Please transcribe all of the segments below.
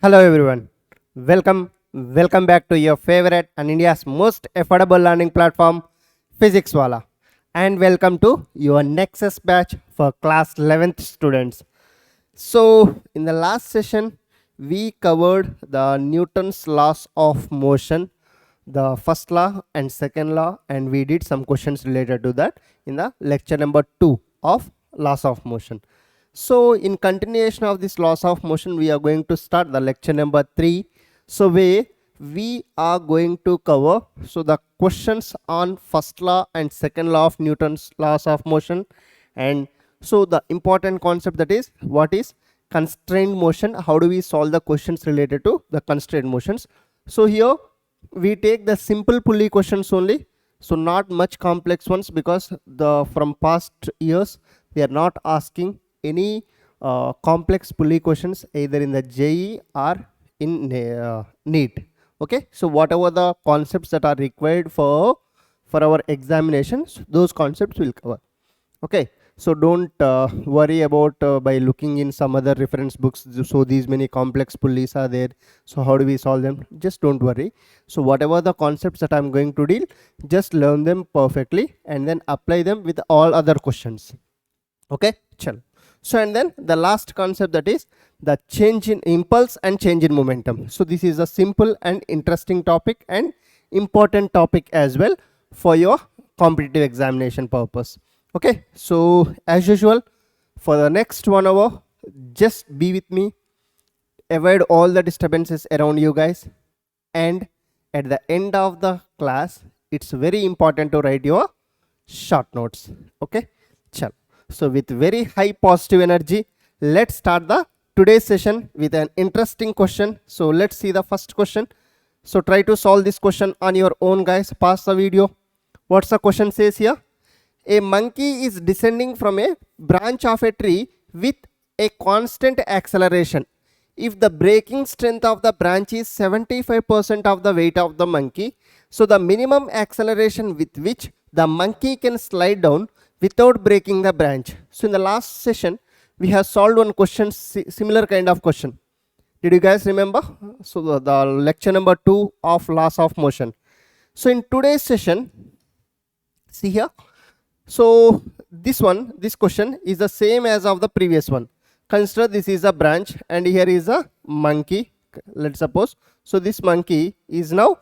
Hello everyone. Welcome back to your favorite and India's most affordable learning platform, Physics Wallah. And welcome to your Nexus Batch for class 11th students. So, in the last session, we covered the Newton's laws of motion, the first law and second law, and we did some questions related to that in the lecture number 2 of laws of motion. So in continuation of this laws of motion, we are going to start the lecture number 3. So where we are going to cover the questions on first law and second law of Newton's laws of motion, and so the important concept, that is what is constraint motion, how do we solve the questions related to the constraint motions. So here we take the simple pulley questions only, so not much complex ones, because from past years they are not asking any complex pulley questions either in the JEE or in NEET. Okay, so whatever the concepts that are required for our examinations, those concepts will cover. Okay, so don't worry about by looking in some other reference books, so these many complex pulleys are there, so how do we solve them? Just don't worry. So whatever the concepts that I'm going to deal, just learn them perfectly and then apply them with all other questions. Okay, chal. So and then the last concept, that is the change in impulse and change in momentum. So this is a simple and interesting topic and important topic as well for your competitive examination purpose. Okay, so as usual, for the next 1 hour, just be with me, avoid all the disturbances around you guys, and at the end of the class, it's very important to write your short notes. Okay, chal. So with very high positive energy, let's start the today's session with an interesting question. So let's see the first question. So try to solve this question on your own, guys. Pause the video. What's the question says here? A monkey is descending from a branch of a tree with a constant acceleration. If the braking strength of the branch is 75% of the weight of the monkey, so the minimum acceleration with which the monkey can slide down without breaking the branch. So in the last session, we have solved one question, similar kind of question. Did you guys remember? So the lecture number 2 of laws of motion. So in today's session, see here. So this question is the same as of the previous one. Consider this is a branch and here is a monkey. Let's suppose. So this monkey is now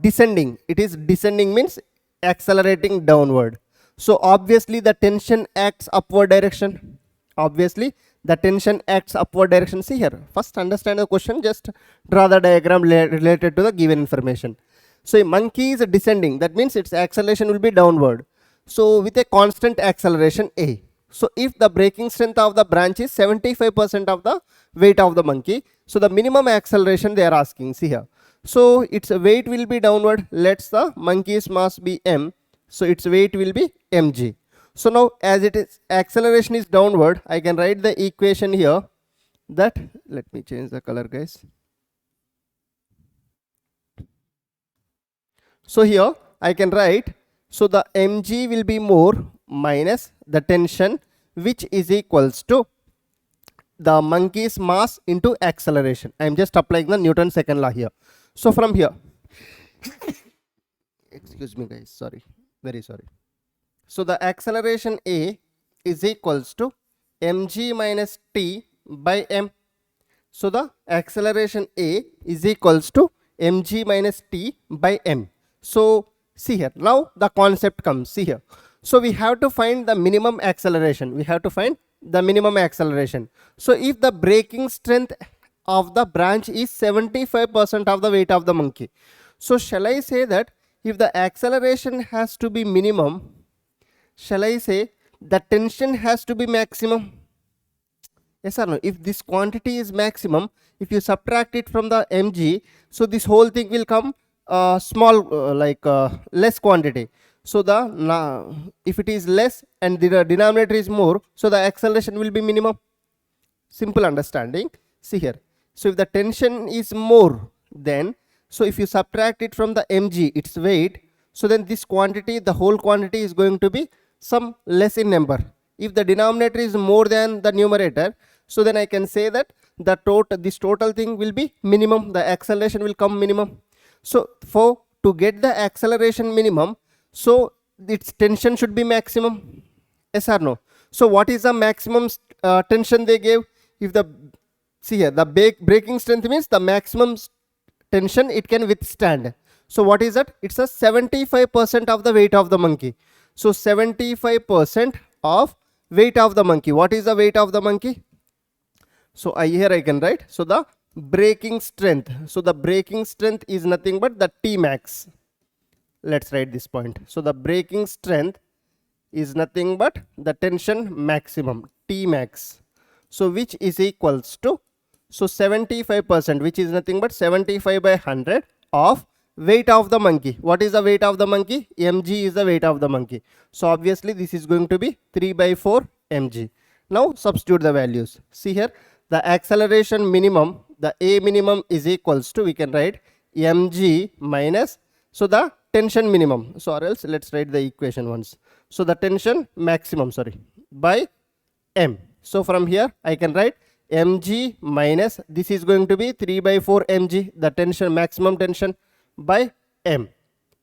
descending. It is descending means accelerating downward. So obviously the tension acts upward direction. Obviously the tension acts upward direction. See here, first understand the question, just draw the diagram related to the given information. So a monkey is descending, that means its acceleration will be downward. So with a constant acceleration A. So if the braking strength of the branch is 75% of the weight of the monkey, so the minimum acceleration they are asking. See here. So its weight will be downward. Let's the monkey's mass be m. So its weight will be mg. So now as it is acceleration is downward, I can write the equation here that, let me change the color, guys. So here I can write, so the mg will be more minus the tension, which is equals to the monkey's mass into acceleration. I am just applying the Newton's second law here. So from here, excuse me guys, sorry, very sorry. So the acceleration A is equals to mg minus t by m. So the acceleration A is equals to mg minus t by m. So see here, now the concept comes. See here. So we have to find the minimum acceleration. We have to find the minimum acceleration. So if the braking strength of the branch is 75% of the weight of the monkey, so shall I say that if the acceleration has to be minimum, shall I say the tension has to be maximum? Yes or no? If this quantity is maximum, if you subtract it from the mg, so this whole thing will come small, less quantity. So if it is less and the denominator is more, so the acceleration will be minimum. Simple understanding. See here. So if the tension is more, then so if you subtract it from the mg, its weight, so then this quantity, the whole quantity is going to be some less in number. If the denominator is more than the numerator, So then I can say that this total thing will be minimum, the acceleration will come minimum. So to get the acceleration minimum, so its tension should be maximum. Yes or no? So what is the maximum tension they gave? If the, see here, the braking strength means the maximum tension it can withstand. So what is that? It's a 75% of the weight of the monkey. So 75% of weight of the monkey. What is the weight of the monkey? So here I can write. So the braking strength. So the braking strength is nothing but the T max. Let's write this point. So the braking strength is nothing but the tension maximum, T max. So which is equals to, so 75%, which is nothing but 75 by 100 of weight of the monkey. What is the weight of the monkey? Mg is the weight of the monkey. So obviously this is going to be 3 by 4 mg. Now substitute the values. See here, the acceleration minimum, the A minimum is equals to, we can write mg minus, so the tension minimum. So or else let's write the equation once. So the tension maximum, sorry, by m. So from here I can write mg minus, this is going to be 3 by 4 mg, the tension, maximum tension, by m,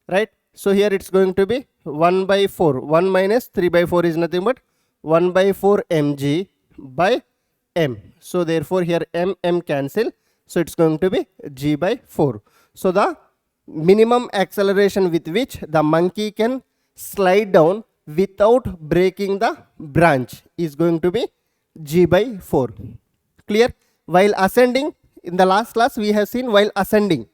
right? So here it's going to be 1 by 4. 1 minus 3 by 4 is nothing but 1 by 4 mg by m. So therefore here m cancel. So it's going to be g by 4. So the minimum acceleration with which the monkey can slide down without breaking the branch is going to be g by 4. Clear? While ascending, in the last class we have seen while ascending.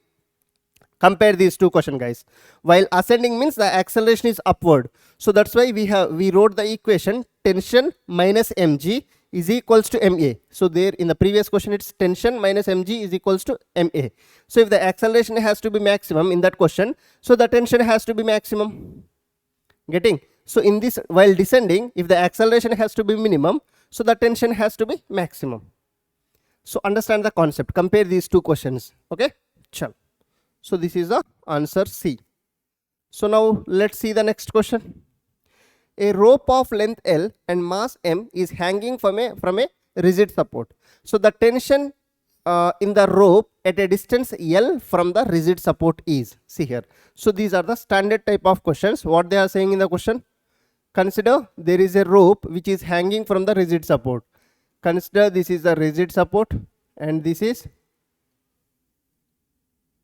Compare these two questions, guys. While ascending means the acceleration is upward. So that's why we wrote the equation tension minus mg is equals to ma. So there in the previous question it's tension minus mg is equals to ma. So if the acceleration has to be maximum in that question, so the tension has to be maximum. Getting? So in this, while descending, if the acceleration has to be minimum, so the tension has to be maximum. So understand the concept. Compare these two questions. Okay? Chal. So this is the answer C. So now let's see the next question. A rope of length L and mass M is hanging from a rigid support. So the tension in the rope at a distance L from the rigid support is, see here. So these are the standard type of questions. What they are saying in the question? Consider there is a rope which is hanging from the rigid support. Consider this is the rigid support and this is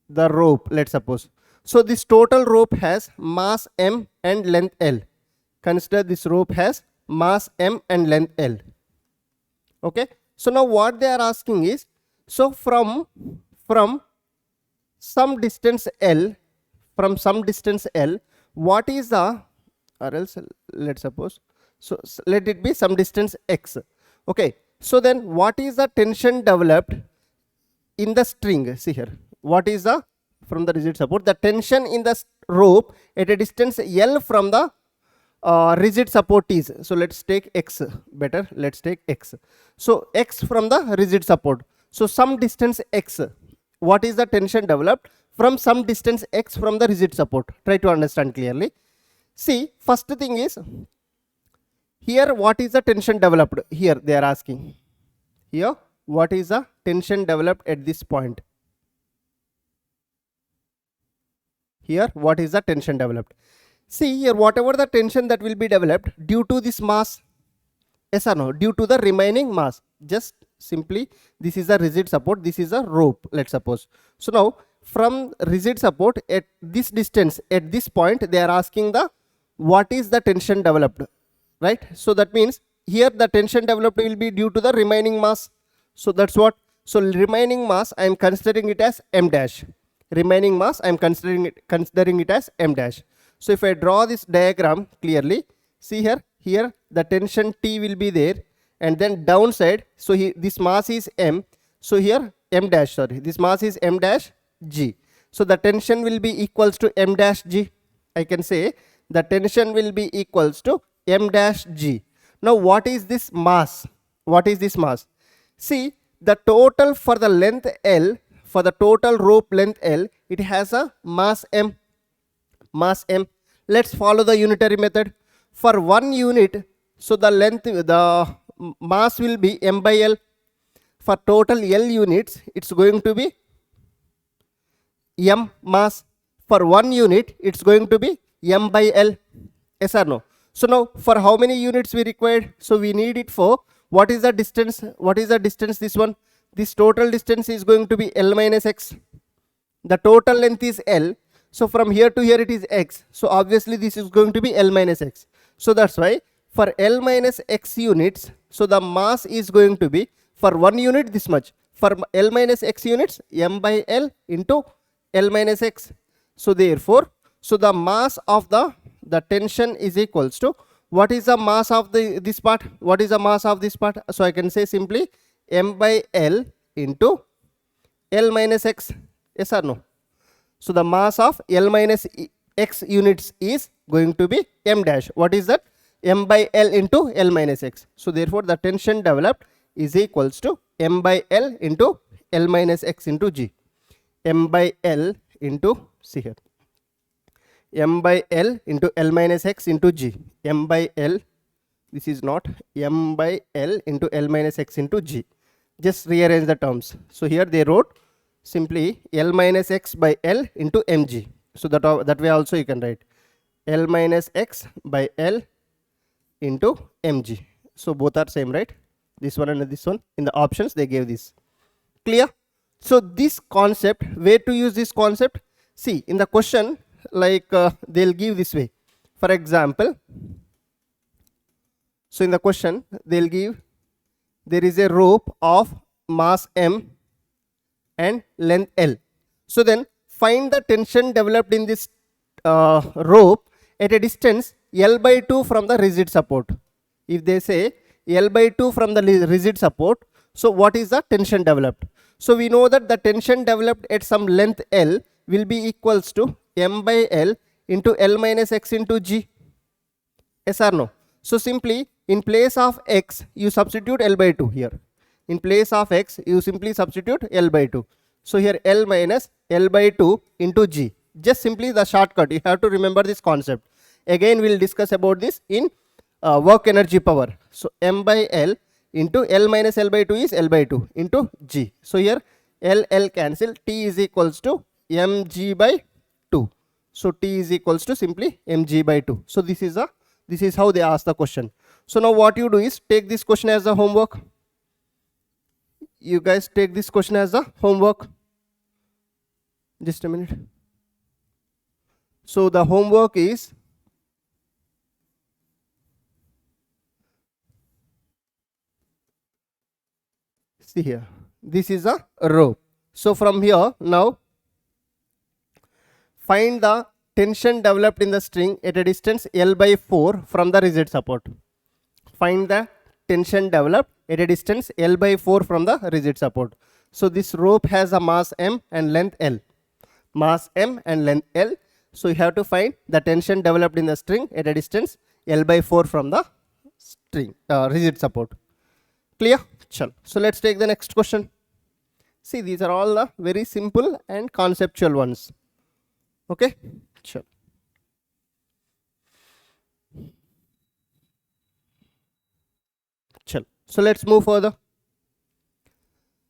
the rope, let's suppose. So this total rope has mass M and length L. Consider this rope has mass M and length L. Okay. So now what they are asking is, so from some distance L, what is the, or else let's suppose, so let it be some distance x. Okay. So then what is the tension developed in the string? See here. What is the, from the rigid support, the tension in the rope at a distance L from the rigid support is. So let's take x, better, let's take x. So x from the rigid support. So some distance x, what is the tension developed from some distance x from the rigid support? Try to understand clearly. See, first thing is, here what is the tension developed? Here they are asking. Here, what is the tension developed at this point? Here, what is the tension developed? See here, whatever the tension that will be developed due to this mass, yes or no, due to the remaining mass, just simply this is a rigid support, this is a rope, let's suppose. So now from rigid support at this distance, at this point, they are asking the what is the tension developed, right? So that means here the tension developed will be due to the remaining mass. So that's what. So remaining mass I am considering it as m dash. Remaining mass I am considering it as m dash. So if I draw this diagram clearly, see here the tension T will be there, and then downside, so this mass is m, so here m dash, sorry, this mass is m dash g. So the tension will be equals to m dash g. I can say the tension will be equals to m dash g. Now what is this mass? What is this mass? See, the total for the length L, for the total rope length L, it has a mass m. Mass m. Let's follow the unitary method. For 1 unit, so the length, the mass will be m by L. for total L units, it's going to be m mass. For 1 unit, it's going to be m by L. Yes or no? So now for how many units we required? So we need it for, what is the distance? What is the distance? This one. This total distance is going to be L minus x. The total length is L. So from here to here it is x. So obviously this is going to be L minus x. So that's why for L minus x units, so the mass is going to be, for 1 unit this much. For L minus x units, m by L into L minus x. So therefore, so the mass of the tension is equals to, what is the mass of this part? What is the mass of this part? So I can say simply m by L into L minus x. Yes or no? So the mass of L minus x units is going to be m dash. What is that? M by L into L minus x. So therefore the tension developed is equals to m by L into L minus x into g. M by L into, see here, m by L into L minus x into g. M by L, this is not, m by L into L minus x into g. Just rearrange the terms. So here they wrote simply L minus x by L into mg. So that way also you can write L minus x by L into mg. So both are same, right? This one and this one. In the options they gave this. Clear? So this concept, where to use this concept? See, in the question, like they'll give this way. For example, so in the question they'll give, there is a rope of mass m and length L. So then find the tension developed in this rope at a distance L by 2 from the rigid support. If they say L by 2 from the rigid support, so what is the tension developed? So we know that the tension developed at some length L will be equals to m by L into L minus x into g. Yes or no? So simply in place of x you substitute L by 2 here. In place of x you simply substitute L by 2. So here L minus L by 2 into g. Just simply the shortcut. You have to remember this concept. Again we will discuss about this in work energy power. So m by L into L minus L by 2 is L by 2 into g. So here L cancel, T is equals to mg by 2. So T is equals to simply mg by 2. So this is how they ask the question. So now what you do is take this question as a homework. You guys take this question as a homework. Just a minute. So the homework is, see here, this is a rope. So from here now find the tension developed in the string at a distance L by 4 from the rigid support. Find the tension developed at a distance L by 4 from the rigid support. So this rope has a mass m and length L. Mass m and length L. So you have to find the tension developed in the string at a distance L by 4 from the string rigid support. Clear? Chal. So let's take the next question. See, these are all the very simple and conceptual ones. Okay? Sure. Chal. So let's move further.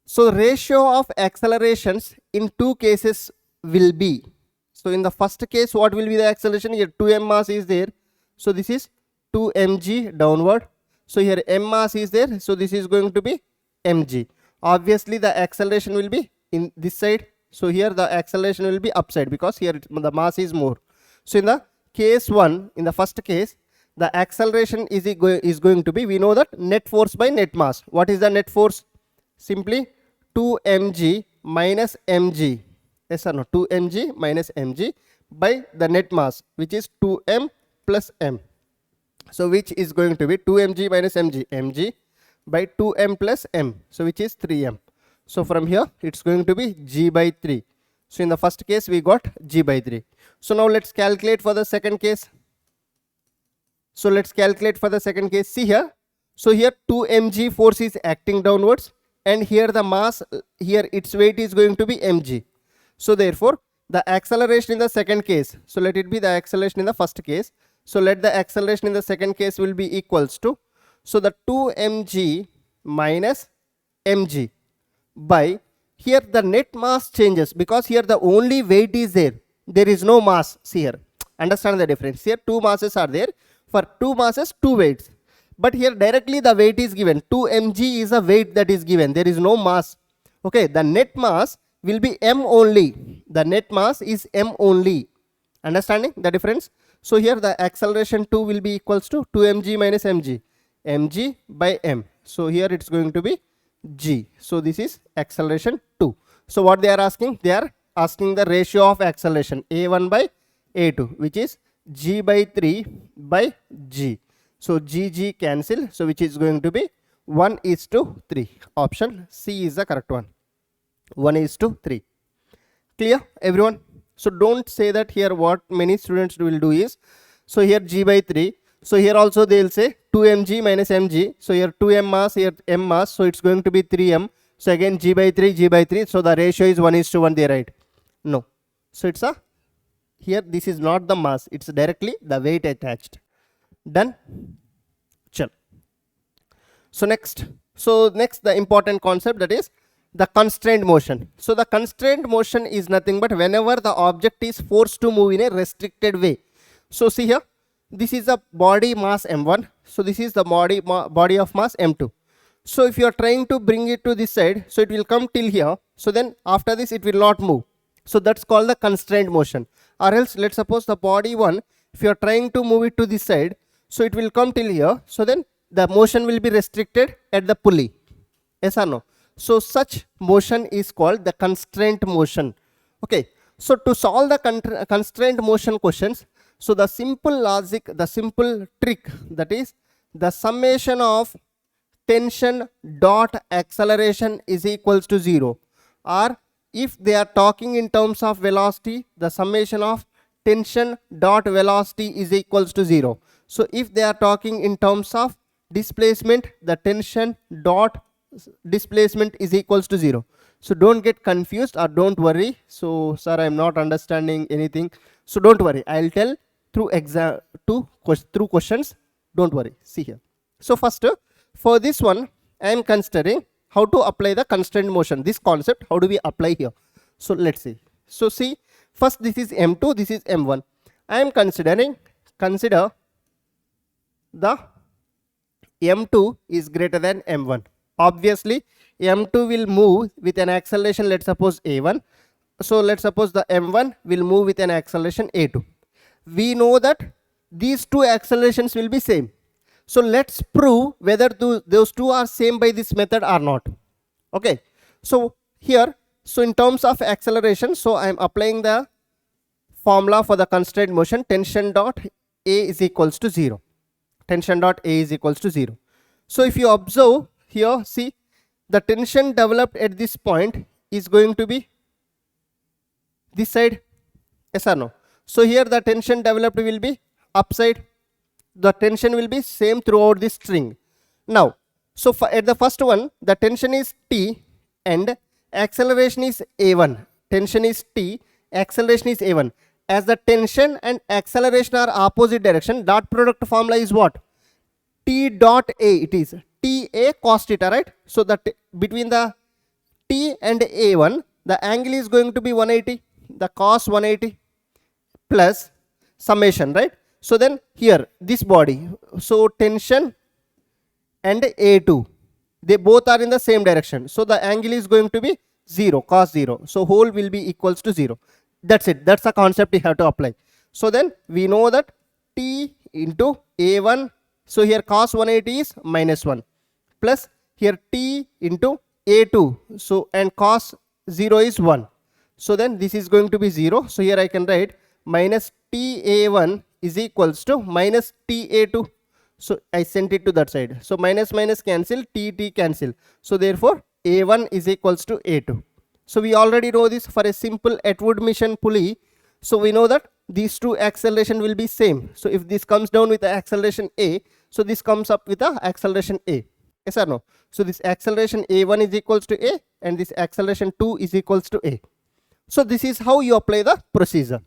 So the ratio of accelerations in two cases will be. So in the first case, what will be the acceleration? Here 2m mass is there. So this is 2 mg downward. So here m mass is there. So this is going to be mg. Obviously the acceleration will be in this side. So here the acceleration will be upside because here the mass is more. So in the case 1, in the first case, the acceleration is going to be, we know that net force by net mass. What is the net force? Simply 2 mg minus mg. Yes or no? 2 mg minus mg by the net mass, which is 2m plus m. So which is going to be 2 mg minus mg, mg by 2m plus m. So which is 3m. So from here it's going to be g by 3. So in the first case we got g by 3. So now let's calculate for the second case. So let's calculate for the second case. See here. So here 2 mg force is acting downwards, and here the mass, here its weight is going to be mg. So therefore the acceleration in the second case, so let it be the acceleration in the first case. So let the acceleration in the second case will be equals to, so the 2 mg minus mg. by, here the net mass changes because here the only weight is there. There is no mass. See here. Understand the difference. Here two masses are there. For two masses, two weights. But here directly the weight is given. 2 mg is a weight that is given. There is no mass. Okay. The net mass will be m only. The net mass is m only. Understanding the difference? So here the acceleration 2 will be equals to 2 mg minus mg. Mg by m. So here it's going to be g. So this is acceleration 2. So what they are asking? They are asking the ratio of acceleration a1 by a2, which is g by 3 by g. So g cancel. So which is going to be 1:3. Option C is the correct one. 1:3. Clear everyone? So don't say that here what many students will do is, so here g by 3. So here also they will say 2 mg minus mg. So here 2m mass, here m mass. So it's going to be 3m. So again g by 3. So the ratio is 1:1 there, right? No. So it's a, here this is not the mass. It's directly the weight attached. Done? Chal. So next the important concept, that is the constraint motion. So the constraint motion is nothing but whenever the object is forced to move in a restricted way. So see here, this is the body mass m1. So this is the body of mass m2. So if you are trying to bring it to this side, so it will come till here. So then after this it will not move. So that's called the constraint motion. Or else let's suppose the body 1, if you are trying to move it to this side, so it will come till here. So then the motion will be restricted at the pulley. Yes or no? So such motion is called the constraint motion. Okay. So to solve the constraint motion questions, so the simple logic, the simple trick, that is the summation of tension dot acceleration is equals to 0. Or if they are talking in terms of velocity, the summation of tension dot velocity is equals to 0. So if they are talking in terms of displacement, the tension dot displacement is equals to 0. So don't get confused or don't worry. So sir, I am not understanding anything. So don't worry. I will tell through through questions. Don't worry. See here. So first, for this one, I am considering how to apply the constraint motion. This concept, how do we apply here? So let's see. So see, first this is m2, this is m1. I am consider the m2 is greater than m1. Obviously m2 will move with an acceleration, let's suppose a1. So let's suppose the m1 will move with an acceleration a2. We know that these two accelerations will be same. So let's prove whether those two are same by this method or not. Okay. So here, so in terms of acceleration, so I am applying the formula for the constraint motion. Tension dot A is equals to 0. Tension dot A is equals to 0. So if you observe here, see, the tension developed at this point is going to be this side. Yes or no? So here the tension developed will be upside. The tension will be same throughout this string. Now, so at the first one, the tension is T and acceleration is A1. Tension is T, acceleration is A1. As the tension and acceleration are opposite direction, dot product formula is what? T dot A, it is TA cos theta, right? So that between the T and A1, the angle is going to be 180, the cos 180 plus summation, right? So then here this body, so tension and A2, they both are in the same direction. So the angle is going to be 0, cos 0. So whole will be equals to 0. That's it. That's the concept you have to apply. So then we know that T into A1. So here cos 180 is minus 1 plus here T into A2. So and cos 0 is 1. So then this is going to be 0. So here I can write minus TA1 is equals to minus TA2. So I sent it to that side. So minus minus cancel, T cancel. So therefore A1 is equals to A2. So we already know this for a simple Atwood mission pulley. So we know that these two acceleration will be same. So if this comes down with the acceleration A, so this comes up with the acceleration A. Yes or no? So this acceleration A1 is equals to A and this acceleration 2 is equals to A. So this is how you apply the procedure.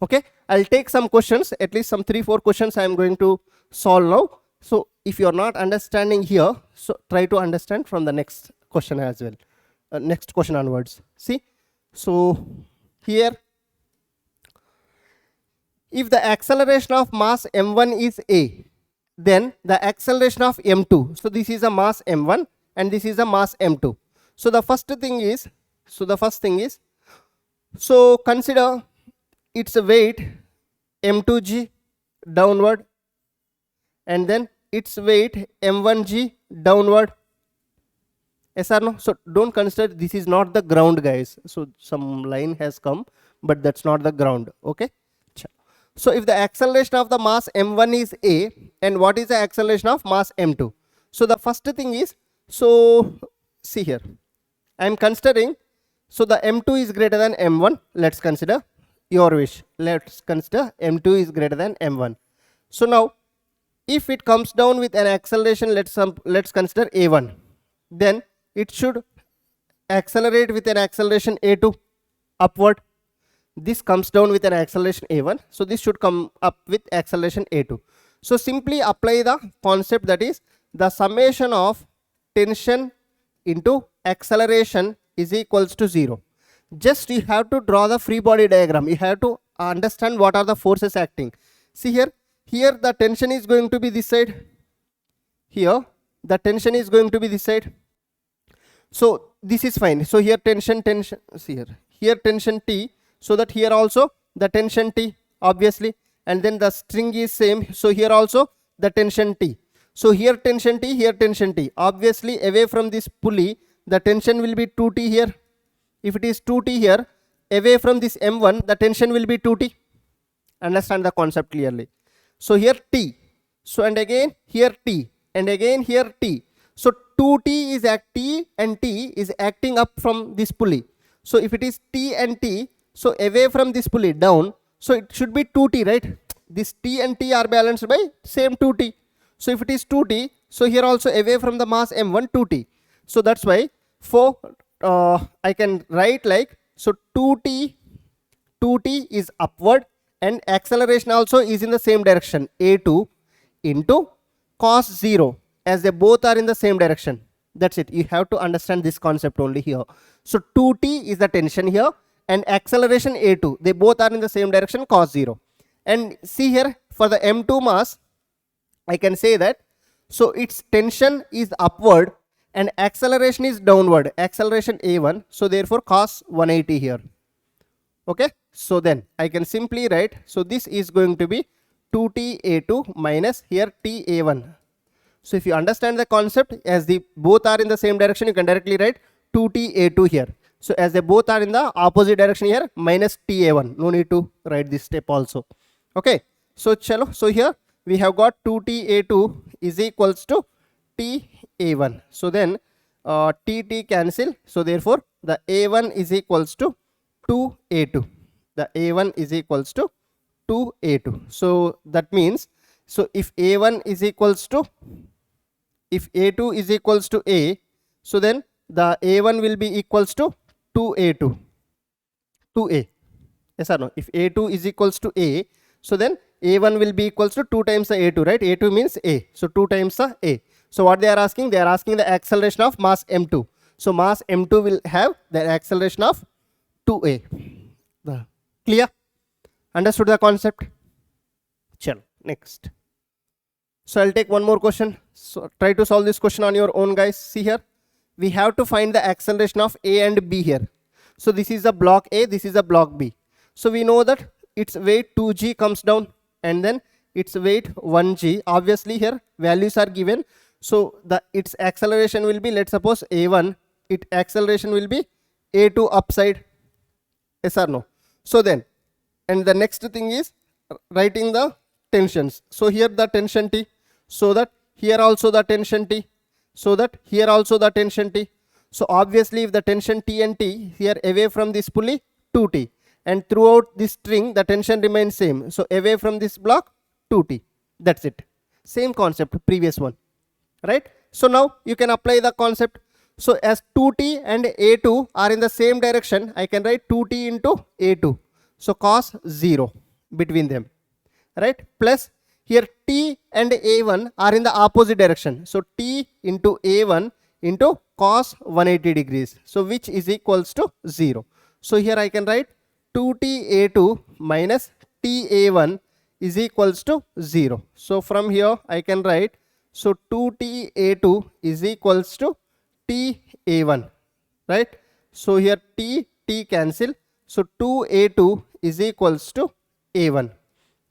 Okay, I'll take some questions, at least some 3-4 questions I am going to solve now. So if you are not understanding here, so try to understand from the next question as well. next question onwards. See, so here, if the acceleration of mass m1 is a, then the acceleration of m2, so this is a mass m1 and this is a mass m2. So the first thing is, so consider its weight m2g downward, and then its weight m1g downward. Yes or no? So don't consider this is not the ground, guys. So some line has come, but that's not the ground. Okay. So if the acceleration of the mass m1 is a, and what is the acceleration of mass m2? So the first thing is, so see here, I am considering, so the m2 is greater than m1. Let's consider, your wish. Let's consider m2 is greater than m1. So now, if it comes down with an acceleration, let's consider a1, then it should accelerate with an acceleration a2 upward. This comes down with an acceleration a1, so this should come up with acceleration a2. So simply apply the concept, that is the summation of tension into acceleration is equals to 0. Just you have to draw the free body diagram. You have to understand what are the forces acting. See here the tension is going to be this side. Here the tension is going to be this side. So this is fine. So here tension, see here tension T, so that here also the tension T, obviously, and then the string is same, so here also the tension T. So here tension T, here tension T. Obviously away from this pulley the tension will be 2T here. If it is 2T here, away from this M1 the tension will be 2T. Understand the concept clearly. So here T, so and again here T, and again here T. So 2T is at T and T is acting up from this pulley. So if it is T and T, so away from this pulley down, so it should be 2T, right? This T and T are balanced by same 2T. So if it is 2T, so here also away from the mass m1 2T. So that's why for I can write like, so 2T is upward and acceleration also is in the same direction, a2 into cos 0, as they both are in the same direction. That's it. You have to understand this concept only here. So 2T is the tension here and acceleration a2, they both are in the same direction, cos 0. And see here for the m2 mass, I can say that, so its tension is upward and acceleration is downward, acceleration a1, so therefore cos 180 here. Okay, so then I can simply write, so this is going to be 2T a2 minus here T a1. So if you understand the concept, as the both are in the same direction, you can directly write 2T a2 here. So as they both are in the opposite direction here, minus T a1, no need to write this step also. Okay, so chalo, so here we have got 2T a2 is equals to T a1. So then T cancel, so therefore the a1 is equals to 2 a2. The a1 is equals to 2 a2. So that means, so if a1 is equals to, if a2 is equals to a, so then the a1 will be equals to 2a2, 2a. Yes or no? If a2 is equals to a, so then a1 will be equals to 2 times the a2, right? a2 means a, so 2 times the a. So what they are asking? They are asking the acceleration of mass m2. So mass m2 will have the acceleration of 2a. Clear? Understood the concept? Chalo, next. So I'll take one more question. So try to solve this question on your own, guys. See here, we have to find the acceleration of a and b here. So this is a block A, this is a block B. So we know that its weight 2g comes down and then its weight 1g. Obviously here values are given. So its acceleration will be, let's suppose a1, its acceleration will be a2 upside. Yes or no? So then, and the next thing is writing the tensions. So here the tension T, so that here also the tension T, so that here also the tension T. So obviously if the tension T and T here away from this pulley 2T, and throughout this string the tension remains same. So away from this block 2T. That's it. Same concept, previous one, right? So now you can apply the concept. So as 2T and A2 are in the same direction, I can write 2T into A2. So cos 0 between them, right? Plus here T and A1 are in the opposite direction. So T into A1 into cos 180 degrees. So which is equals to 0. So here I can write 2ta2 minus ta1 is equals to 0. So from here I can write, so 2ta2 is equals to ta1, right? So here t cancel. So 2a2 is equals to a1.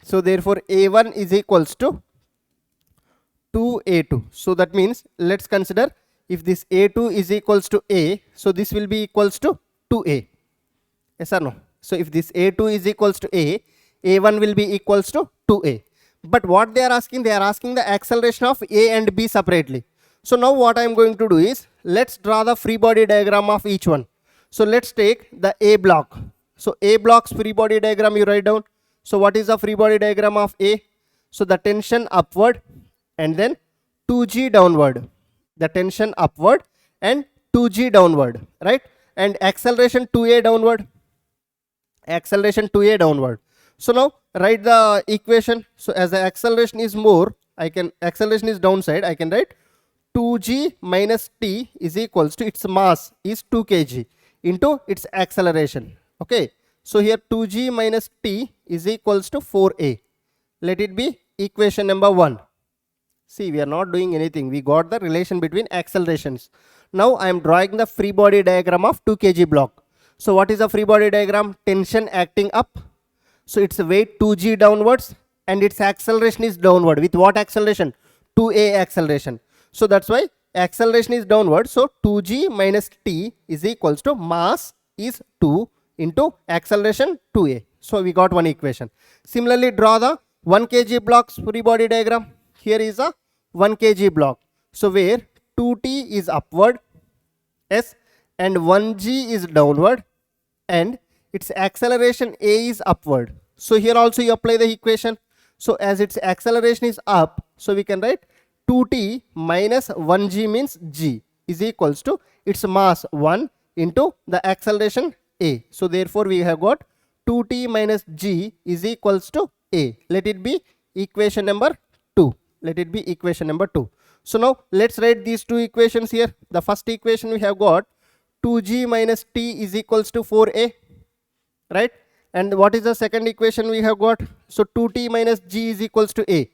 So therefore a1 is equals to 2a2. So that means let's consider if this a2 is equals to a, so this will be equals to 2a. Yes or no? So if this a2 is equals to a1 will be equals to 2a. But what they are asking the acceleration of a and b separately. So now what I am going to do is, let's draw the free body diagram of each one. So let's take the A block. So A block's free body diagram you write down. So what is the free body diagram of A? So the tension upward and then 2g downward. The tension upward and 2g downward, right? And acceleration 2a downward. Acceleration 2a downward. So now write the equation. So as the acceleration is more, acceleration is downside, I can write 2g minus t is equals to its mass is 2 kg into its acceleration. Okay. So here 2g minus t is equals to 4a. Let it be equation number 1. See, we are not doing anything. We got the relation between accelerations. Now I am drawing the free body diagram of 2 kg block. So what is the free body diagram? Tension acting up. So its weight 2g downwards and its acceleration is downward. With what acceleration? 2a acceleration. So that's why acceleration is downward. So 2g minus t is equals to mass is 2 into acceleration 2a. So we got one equation. Similarly, draw the 1 kg block's free body diagram. Here is a 1 kg block. So where 2t is upward, yes, and 1g is downward, and its acceleration a is upward. So here also you apply the equation. So as its acceleration is up, so we can write 2t minus 1g means g is equals to its mass 1 into the acceleration a. So therefore we have got 2t minus g is equals to a. Let it be equation number 2. Let it be equation number 2. So now let's write these two equations here. The first equation we have got 2g minus t is equals to 4a, right? And what is the second equation we have got? So 2t minus g is equals to a.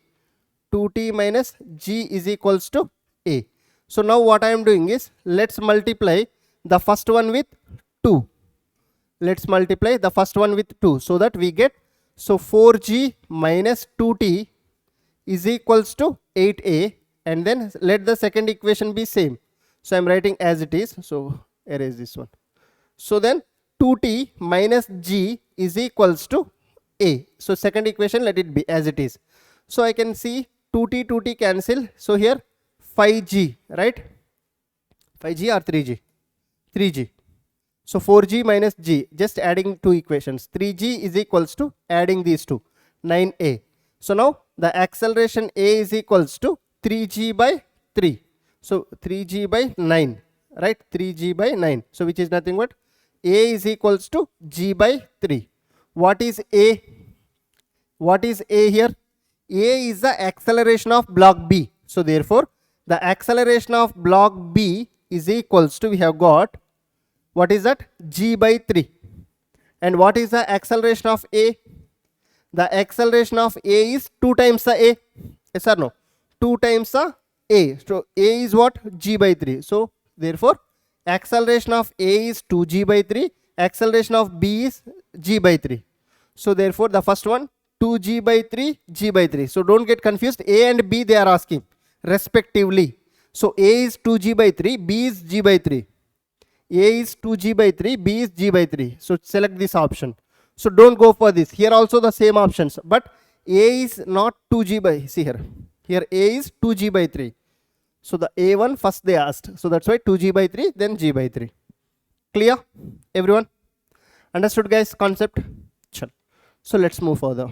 2t minus g is equals to a. So now what I am doing is, let's multiply the first one with 2. Let's multiply the first one with 2 so that we get, so 4g minus 2t is equals to 8a, and then let the second equation be same. So I am writing as it is. So erase this one. So then 2t minus g is equals to a. So second equation let it be as it is. So I can see 2t cancel. So here 5g, right? 5g or 3g? 3g. So 4g minus g, just adding two equations. 3g is equals to, adding these two, 9a. So now the acceleration a is equals to 3g by 3. So 3g by 9, right? 3g by 9. So which is nothing but a is equals to g by 3. What is a? What is a here? A is the acceleration of block B. So therefore the acceleration of block B is equals to, we have got, what is that? G by 3. And what is the acceleration of A? The acceleration of A is 2 times the A. Yes or no? 2 times the A. So A is what? G by 3. So therefore acceleration of A is 2g by 3. Acceleration of B is g by 3. So therefore the first one 2g by 3, g by 3. So don't get confused. A and B they are asking respectively. So A is 2g by 3, B is g by 3. A is 2g by 3, B is g by 3. So select this option. So don't go for this. Here also the same options, but A is not 2g by, see here. Here A is 2g by 3. So the A1 first they asked. So that's why 2g by 3, then g by 3. Clear? Everyone? Understood guys concept? So let's move further.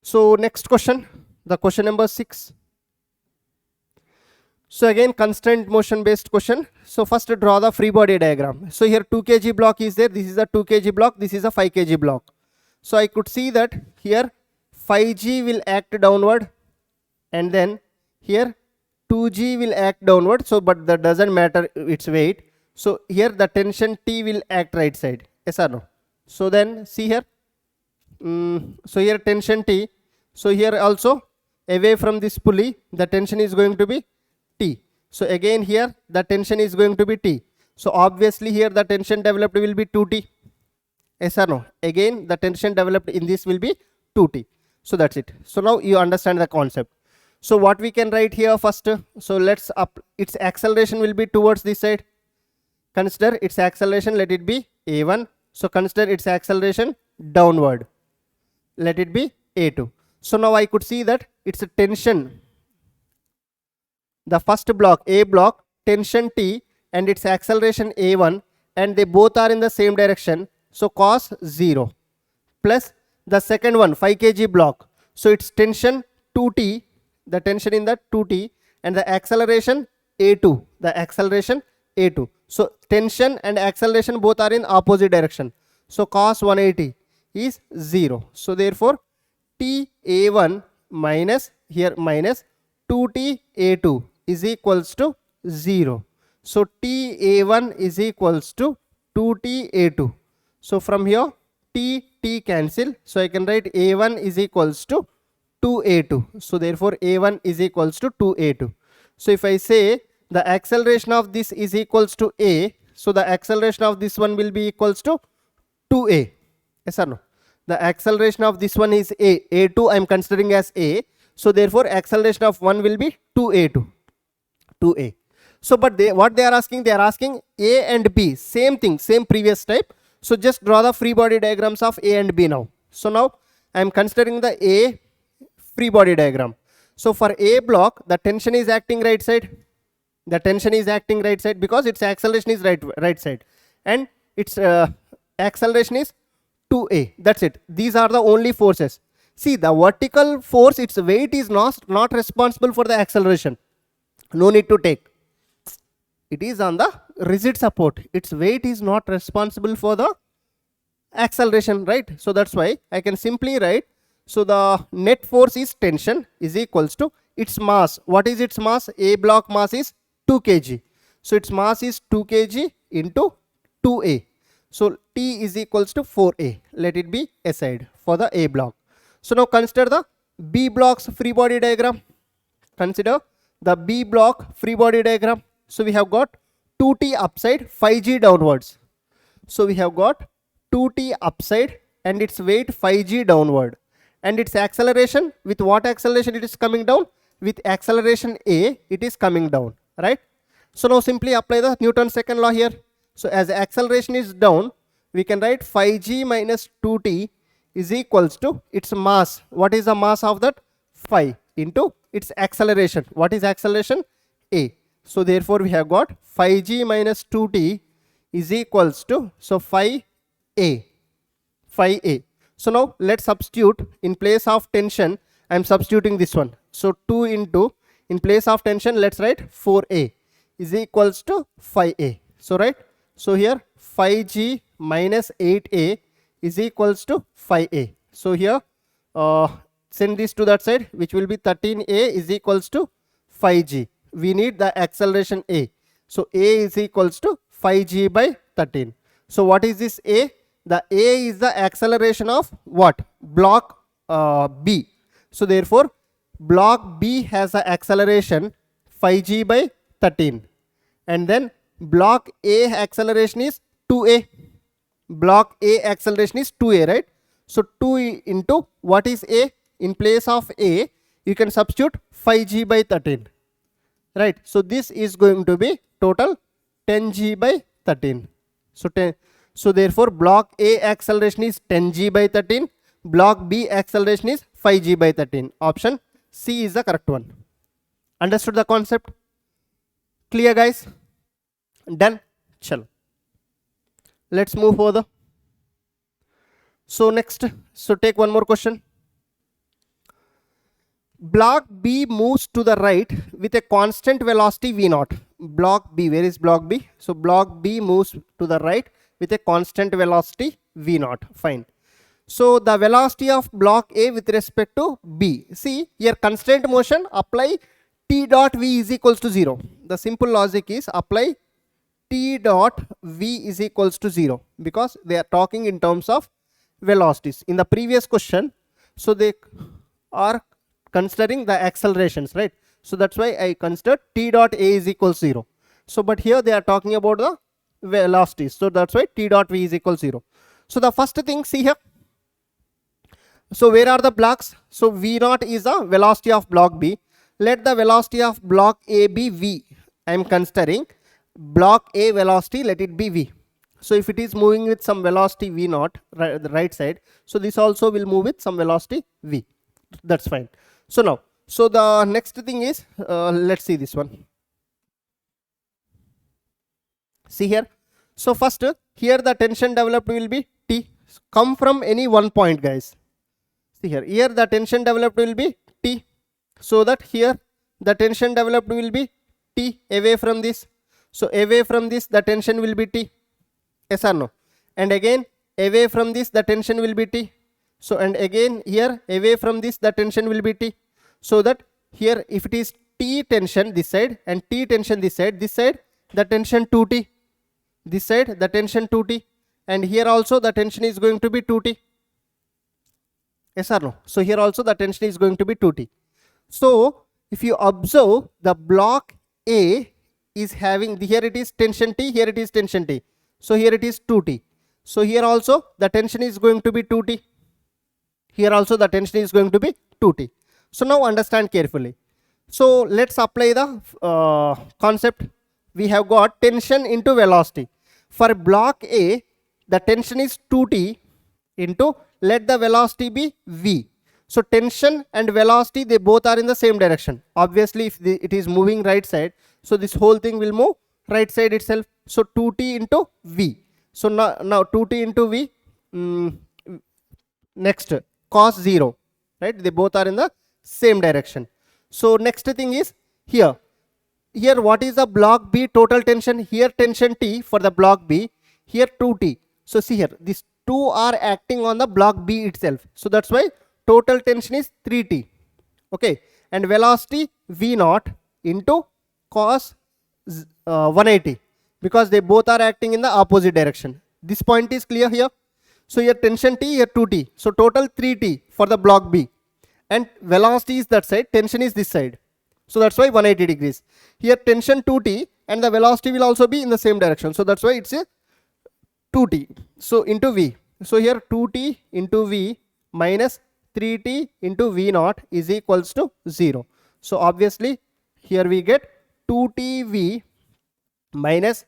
So next question, the question number 6. So again constraint motion based question. So first draw the free body diagram. So here 2 kg block is there. This is a 2 kg block. This is a 5 kg block. So I could see that here 5g will act downward, and then here 2g will act downward, so but that doesn't matter its weight. So here the tension T will act right side, yes or no? So then see here, so here tension T, so here also away from this pulley the tension is going to be T. So again here the tension is going to be T. So obviously here the tension developed will be 2T. Yes or no? Again the tension developed in this will be 2T. So that's it. So now you understand the concept. So what we can write here first, so let's up its acceleration will be towards this side. Consider its acceleration, let it be A1. So consider its acceleration downward, let it be A2. So now I could see that it's a tension, the first block A block, tension T and its acceleration A1, and they both are in the same direction, so cos 0, plus the second one 5 kg block, so its tension 2T, the tension in the 2T, and the acceleration A2, the acceleration A2. So tension and acceleration both are in opposite direction, so cos 180 is 0. So therefore T A1 minus here minus 2T A2 is equals to 0. So T A1 is equals to 2T A2. So from here T cancel, so I can write A1 is equals to 2A2. So therefore A1 is equals to 2A2. So if I say the acceleration of this is equals to A, so the acceleration of this one will be equals to 2A. Yes or no? The acceleration of this one is A. A2 I am considering as A. So therefore acceleration of one will be 2A2. 2A. So but what they are asking A and B, same thing, same previous type. So just draw the free body diagrams of A and B now. So now I am considering the A free body diagram. So for A block the tension is acting right side. The tension is acting right side because its acceleration is right side, and its acceleration is 2A. That's it. These are the only forces. See, the vertical force, its weight is not responsible for the acceleration. No need to take. It is on the rigid support. Its weight is not responsible for the acceleration, right? So that's why I can simply write, so the net force is tension is equals to its mass. What is its mass? A block mass is 2 kg. So its mass is 2 kg into 2A. So T is equals to 4A. Let it be aside for the A block. So now consider the B block's free body diagram. Consider the B block free body diagram. So we have got 2T upside, 5G downwards. So we have got 2T upside and its weight 5G downward. And its acceleration, with what acceleration it is coming down? With acceleration A, it is coming down, right? So now simply apply the Newton's second law here. So as acceleration is down, we can write 5G minus 2T is equals to its mass. What is the mass of that? 5 into its acceleration. What is acceleration? A. So therefore we have got 5G minus 2T is equals to, so 5A. 5A. So now let's substitute in place of tension. I am substituting this one. So 2 into, in place of tension, let's write 4A is equals to 5A. So right. So here 5G minus 8A is equals to 5A. So here send this to that side, which will be 13A is equals to 5G. We need the acceleration A. So A is equals to 5G by 13. So what is this A? The A is the acceleration of what? Block B. So therefore block B has the acceleration 5G by 13. And then block A acceleration is 2A. Block A acceleration is 2A, right? So 2 into what is A? In place of A, you can substitute 5G by 13. Right? So this is going to be total 10G by 13. So therefore block A acceleration is 10G by 13. Block B acceleration is 5G by 13. Option C is the correct one. Understood the concept? Clear, guys? Done? Chalo. Let's move further. So next, so take one more question. Block B moves to the right with a constant velocity V0. Block B, where is block B? So block B moves to the right with a constant velocity V0. Fine. So the velocity of block A with respect to B. See here, constraint motion, apply T dot V is equals to 0. The simple logic is apply T dot V is equals to 0 because they are talking in terms of velocities. In the previous question, so they are considering the accelerations, right? So that's why I considered T dot A is equals 0. So but here they are talking about the velocities. So that's why T dot V is equals 0. So the first thing, see here. So where are the blocks? So V naught is the velocity of block B. Let the velocity of block A be V. I am considering block A velocity, let it be V. So if it is moving with some velocity V naught, the right side, so this also will move with some velocity V. That's fine. So now, so the next thing is, let's see this one. See here. So first, here the tension developed will be T. Come from any one point, guys. See here. Here the tension developed will be T. So that here the tension developed will be T away from this. So away from this the tension will be T. Yes or no? And again away from this the tension will be T. So and again here away from this the tension will be T. So that here if it is T tension this side and T tension this side the tension 2T. This side the tension 2T. And here also the tension is going to be 2T. Yes or no? So here also the tension is going to be 2T. So if you observe the block A is having, here it is tension T, here it is tension T. So here it is 2T. So here also the tension is going to be 2T. Here also the tension is going to be 2T. So now understand carefully. So let's apply the concept. We have got tension into velocity. For block A, the tension is 2T into, let the velocity be V. So tension and velocity, they both are in the same direction. Obviously if it is moving right side, so this whole thing will move right side itself. So 2T into V. So now 2T into V, next cos 0, right? They both are in the same direction. So next thing is here what is the block B total tension? Here tension T for the block B, here 2T. So see here, these two are acting on the block B itself. So that's why total tension is 3T. Okay, and velocity V naught into cos 180 because they both are acting in the opposite direction. This point is clear here. So here tension T, here 2T. So total 3T for the block B. And velocity is that side, tension is this side. So that's why 180 degrees. Here tension 2T and the velocity will also be in the same direction. So that's why it's a 2T. So into V. So here 2T into V minus 3T into V naught is equals to 0. So obviously here we get 2TV minus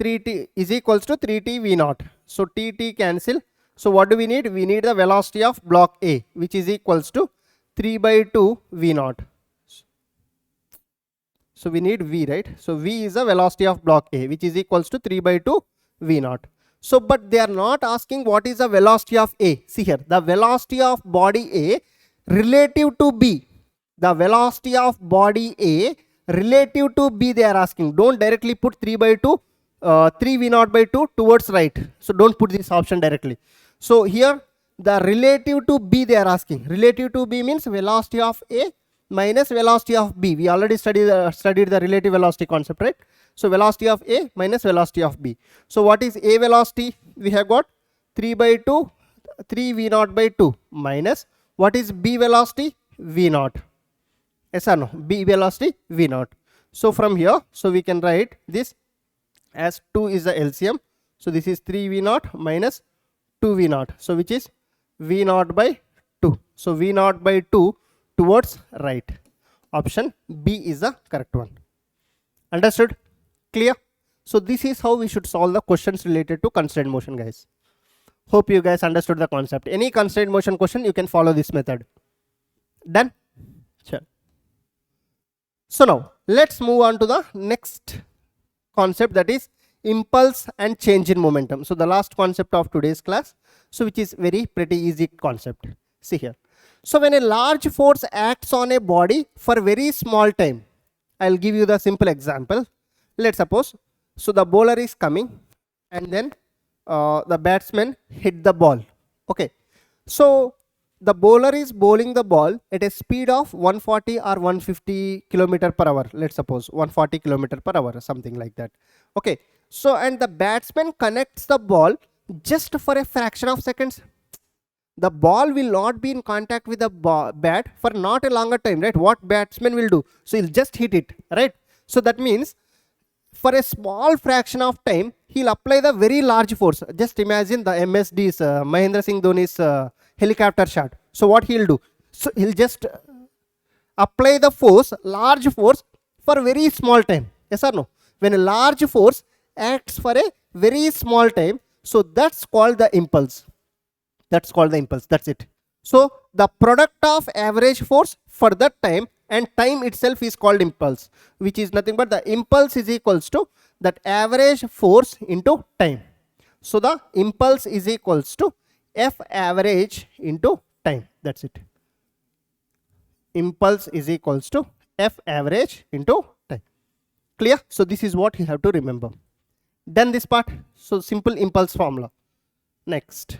3T is equals to 3T V naught. So TT cancel. So what do we need? We need the velocity of block A, which is equals to 3 by 2 V naught. So we need V, right? So V is the velocity of block A, which is equals to 3 by 2 V naught. So but they are not asking what is the velocity of A. See here, the velocity of body A relative to B. The velocity of body A relative to B they are asking. Don't directly put 3 by 2, 3 V naught by 2 towards right. So don't put this option directly. So here the relative to B they are asking. Relative to B means velocity of A minus velocity of B. We already studied the relative velocity concept, right? So velocity of A minus velocity of B. So what is A velocity? We have got 3 by 2, 3 V naught by 2 minus what is B velocity? V naught. Yes or no? B velocity V naught. So from here, so we can write this as 2 is the LCM. So this is 3 V naught minus 2 V naught. So which is V naught by 2. So V naught by 2 towards right. Option B is the correct one. Understood? Clear? So this is how we should solve the questions related to constraint motion, guys. Hope you guys understood the concept. Any constraint motion question, you can follow this method. Done? Sure. So now let's move on to the next concept, that is impulse and change in momentum. So the last concept of today's class, so which is very pretty easy concept. See here. So when a large force acts on a body for very small time, I'll give you the simple example. Let's suppose, so the bowler is coming and then the batsman hit the ball. Okay. So the bowler is bowling the ball at a speed of 140 or 150 kilometer per hour. Let's suppose 140 kilometer per hour or something like that. Okay. So, and the batsman connects the ball just for a fraction of seconds. The ball will not be in contact with the bat for not a longer time, right? What batsman will do? So he'll just hit it, right? So that means for a small fraction of time, he'll apply the very large force. Just imagine the MSD's Mahendra Singh Dhoni's helicopter shot. So what he'll do? So he'll just apply the force, large force for very small time. Yes or no? When a large force acts for a very small time, so that's called the impulse. That's called the impulse. That's it. So the product of average force for that time and time itself is called impulse, which is nothing but the impulse is equals to that average force into time. So the impulse is equals to F average into time. That's it. Impulse is equals to F average into time. Clear? So this is what you have to remember. Done this part. So simple impulse formula. Next.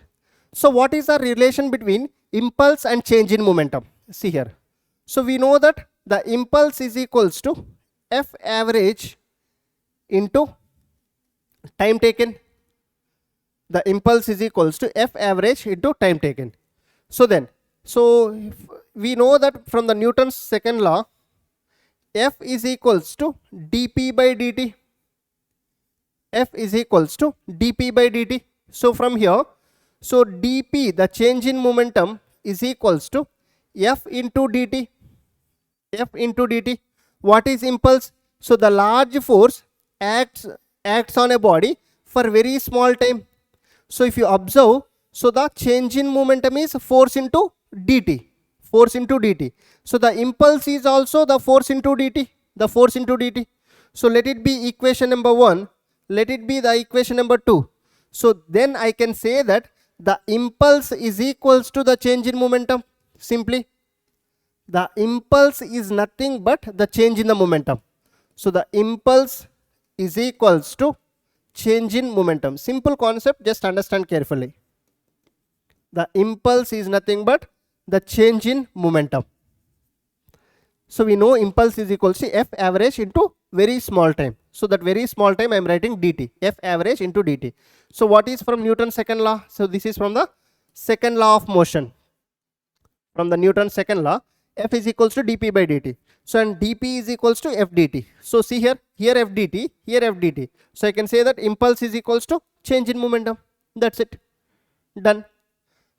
So what is the relation between impulse and change in momentum? See here. So we know that the impulse is equals to F average into time taken. The impulse is equals to F average into time taken. So then, so we know that from the Newton's second law, F is equals to dP by dt. F is equals to dP by dt. So from here, so dP, the change in momentum, is equals to F into dt. F into dt. What is impulse? So the large force acts on a body for very small time. So if you observe, so the change in momentum is force into dt. Force into dt. So the impulse is also the force into dt. The force into dt. So let it be equation number 1. Let it be the equation number 2. So then I can say that the impulse is equals to the change in momentum. Simply, the impulse is nothing but the change in the momentum. So the impulse is equals to change in momentum. Simple concept, just understand carefully. The impulse is nothing but the change in momentum. So we know impulse is equals to F average into very small time. So that very small time I am writing dt. F average into dt. So what is from Newton's second law? So this is from the second law of motion. From the Newton's second law, F is equals to dP by dt. So and dP is equals to F dt. So see here, here F dt, here F dt. So I can say that impulse is equals to change in momentum. That's it. Done.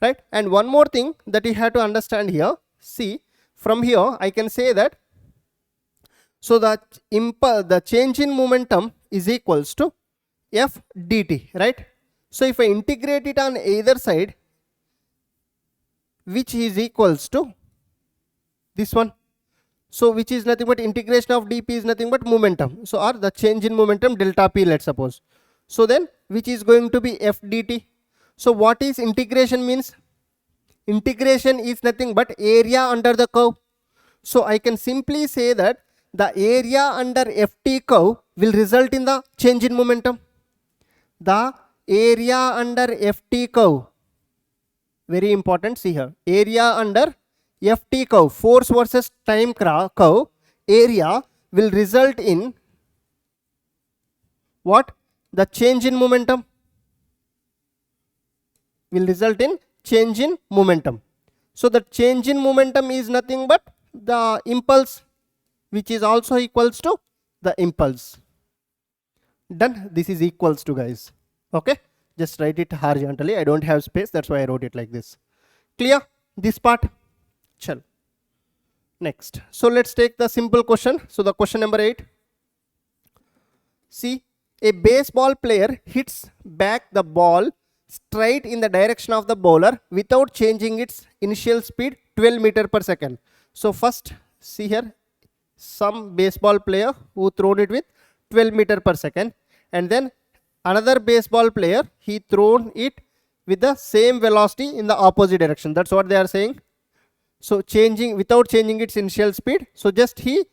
Right? And one more thing that you have to understand here. See, from here I can say that so the change in momentum is equals to F dt, right? So if I integrate it on either side, which is equals to this one. So which is nothing but integration of dP is nothing but momentum. So or the change in momentum delta P, let's suppose. So then which is going to be F dt. So what is integration means? Integration is nothing but area under the curve. So I can simply say that the area under FT curve will result in the change in momentum. The area under FT curve, very important, see here, area under FT curve, force versus time curve, area will result in what? The change in momentum. Will result in change in momentum. So the change in momentum is nothing but the impulse, which is also equals to the impulse. Done. This is equals to, guys. Okay, just write it horizontally. I don't have space, that's why I wrote it like this. Clear this part? Chal. Next, so let's take the simple question. So the question number 8. See, a baseball player hits back the ball straight in the direction of the bowler without changing its initial speed 12 meter per second. So first see here, some baseball player who thrown it with 12 meter per second, and then another baseball player, he thrown it with the same velocity in the opposite direction. That's what they are saying. So changing without changing its initial speed, so just he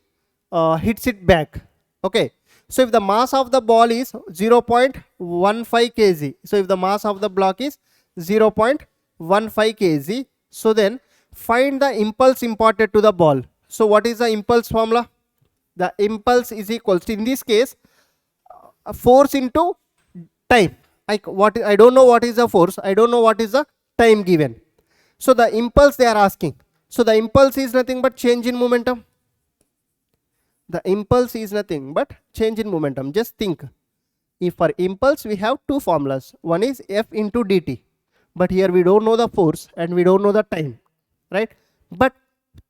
hits it back. Okay, so if the mass of the ball is 0.15 kg, so if the mass of the block is 0.15 kg, So then find the impulse imparted to the ball. So what is the impulse formula? The impulse is equals to, in this case, force into time. What I don't know what is the force, I don't know what is the time given. So the impulse they are asking. So the impulse is nothing but change in momentum. The impulse is nothing but change in momentum. Just think, if for impulse we have two formulas. One is F into dt, but here we don't know the force and we don't know the time, right? But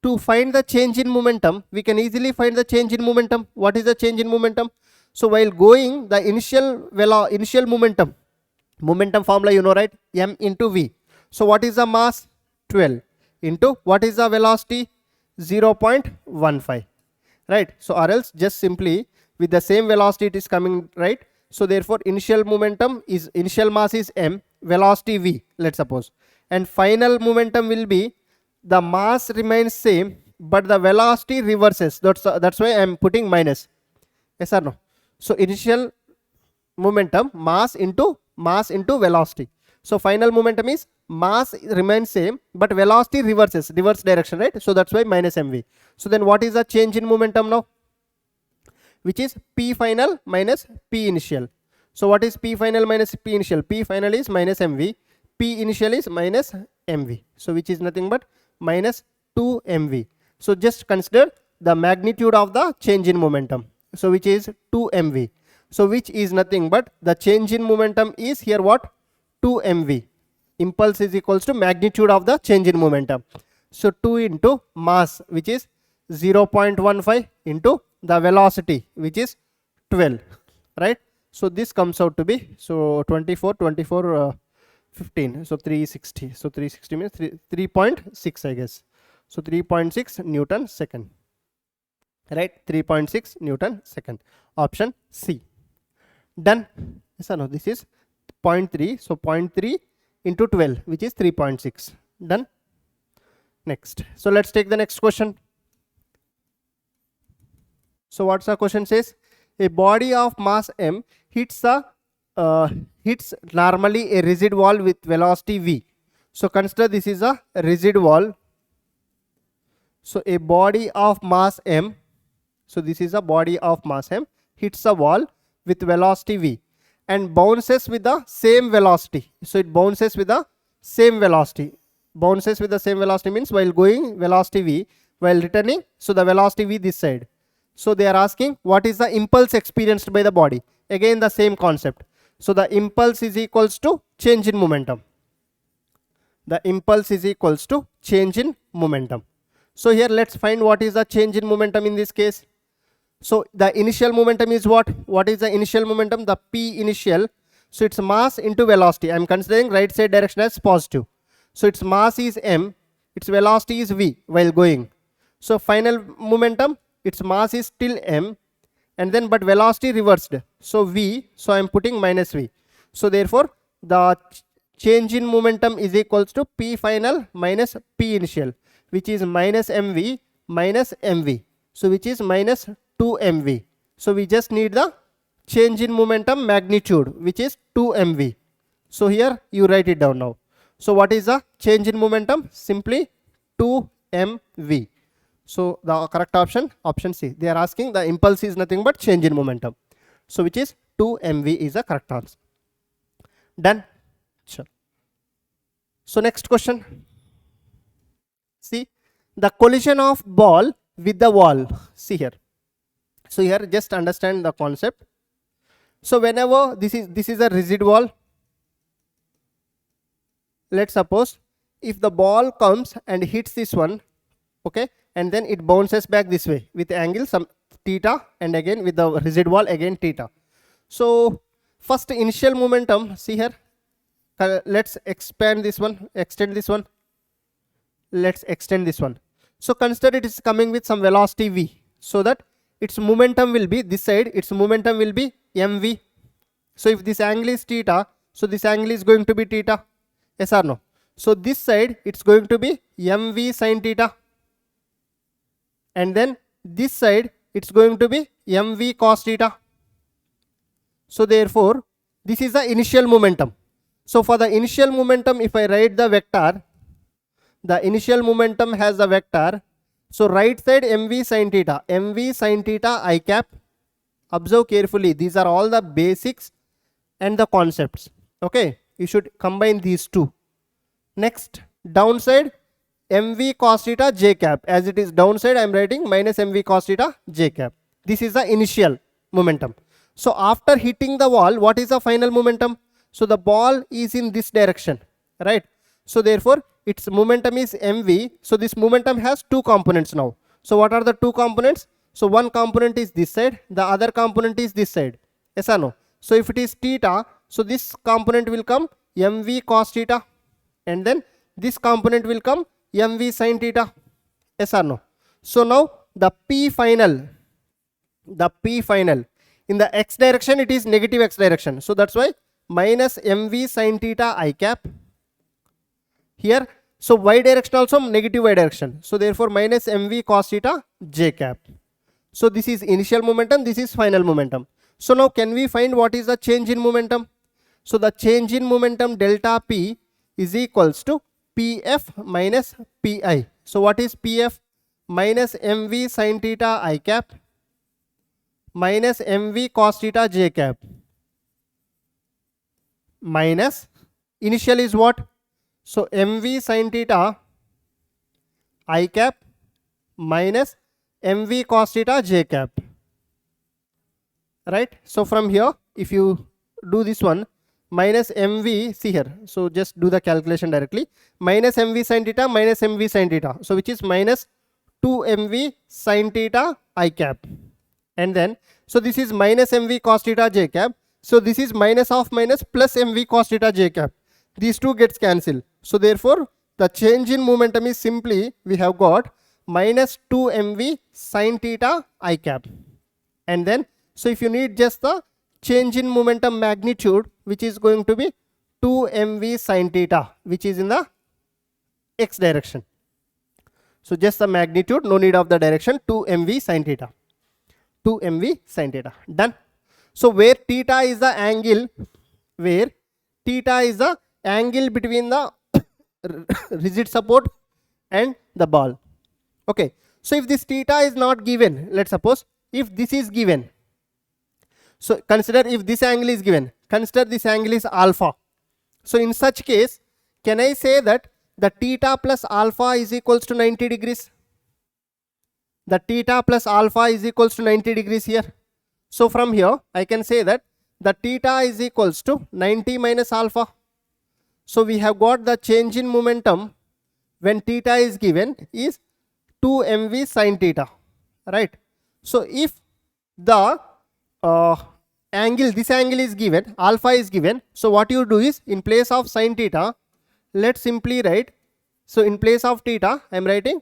to find the change in momentum, we can easily find the change in momentum. What is the change in momentum? So while going, the initial momentum formula you know, right? M into V. So what is the mass? 12 into what is the velocity? 0.15, right? So or else just simply with the same velocity it is coming, right? So therefore initial mass is M, velocity V, let's suppose, and final momentum will be, the mass remains same but the velocity reverses. That's why I am putting minus. Yes or no? So initial momentum, mass into velocity. So final momentum is mass remains same but velocity reverse direction, right? So that's why minus mv. So then what is the change in momentum now? Which is P final minus P initial. So what is P final minus P initial? P final is minus mv, P initial is minus mv. So which is nothing but minus 2 mv. So just consider the magnitude of the change in momentum. So which is 2 mv. So which is nothing but the change in momentum is here what? 2 mv. Impulse is equals to magnitude of the change in momentum. So 2 into mass, which is 0.15, into the velocity, which is 12, right? So this comes out to be, so 24 15, so 360. So 360 means 3.6 I guess. So 3.6 Newton second, right? 3.6 Newton second. Option C. Done. Yes or no? This is 0.3. So 0.3 into 12, which is 3.6. Done. Next. So let's take the next question. So what's the question says? A body of mass m hits normally a rigid wall with velocity v. So consider this is a rigid wall. So a body of mass m, so this is a body of mass m, hits a wall with velocity v and bounces with the same velocity. So it bounces with the same velocity. Bounces with the same velocity means while going velocity v, while returning, so the velocity v this side. So they are asking what is the impulse experienced by the body. Again the same concept. So the impulse is equals to change in momentum. The impulse is equals to change in momentum. So here let's find what is the change in momentum in this case. So the initial momentum is what? What is the initial momentum? The P initial. So it's mass into velocity. I am considering right side direction as positive. So its mass is m, its velocity is v while going. So final momentum, its mass is still m, and then but velocity reversed. So v, so I am putting minus v. So therefore the change in momentum is equals to P final minus P initial, which is minus mv minus mv. So which is minus 2 mv. So we just need the change in momentum magnitude, which is 2 mv. So here you write it down now. So what is the change in momentum? Simply 2 mv. So the correct option, option C. They are asking the impulse is nothing but change in momentum. So which is 2 mv is the correct answer. Done. Sure. So next question. See the collision of ball with the wall. See here. So here just understand the concept. So whenever this is a rigid wall, let's suppose if the ball comes and hits this one, okay, and then it bounces back this way with angle some theta, and again with the rigid wall again theta. So first initial momentum, see here, let's expand this one, extend this one, let's extend this one. So consider it is coming with some velocity v, so that its momentum will be this side, its momentum will be mv. So if this angle is theta, so this angle is going to be theta. Yes or no? So this side it's going to be mv sin theta, and then this side it's going to be mv cos theta. So therefore this is the initial momentum. So for the initial momentum, if I write the vector, the initial momentum has a vector. So right side mv sin theta, mv sin theta I cap. Observe carefully, these are all the basics and the concepts. Okay, you should combine these two. Next, downside mv cos theta j cap. As it is downside, I am writing minus mv cos theta j cap. This is the initial momentum. So after hitting the wall, what is the final momentum? So the ball is in this direction, right? So therefore its momentum is mv. So this momentum has two components now. So what are the two components? So one component is this side, the other component is this side. Yes or no? So if it is theta, so this component will come mv cos theta, and then this component will come mv sin theta. Yes or no? So now the P final in the x direction, it is negative x direction. So that's why minus mv sin theta I cap here. So y direction also negative y direction. So therefore minus mv cos theta j cap. So this is initial momentum, this is final momentum. So now can we find what is the change in momentum? So the change in momentum delta P is equals to Pf minus Pi. So what is Pf? Minus mv sin theta I cap minus mv cos theta j cap minus initial is what? So mv sin theta I cap minus mv cos theta j cap, right? So from here, if you do this one, minus mv, see here, so just do the calculation directly, minus mv sin theta minus mv sin theta, so which is minus 2 mv sin theta I cap, and then so this is minus mv cos theta j cap, so this is minus of minus plus mv cos theta j cap, these two gets cancelled. So therefore the change in momentum is simply, we have got minus 2 mv sin theta I cap, and then so if you need just the change in momentum magnitude, which is going to be 2 mv sin theta, which is in the x direction. So just the magnitude, no need of the direction, 2 mv sin theta, 2 mv sin theta. Done. So where theta is the angle, between the rigid support and the ball. Okay, so if this theta is not given, let's suppose if this is given, so consider if this angle is given, consider this angle is alpha. So in such case, can I say that the theta plus alpha is equals to 90 degrees? The theta plus alpha is equals to 90 degrees here. So from here, I can say that the theta is equals to 90 minus alpha. So we have got the change in momentum when theta is given is 2 mv sin theta, right? So if the angle, this angle is given, alpha is given, so what you do is, in place of sin theta, let's simply write, so in place of theta, I am writing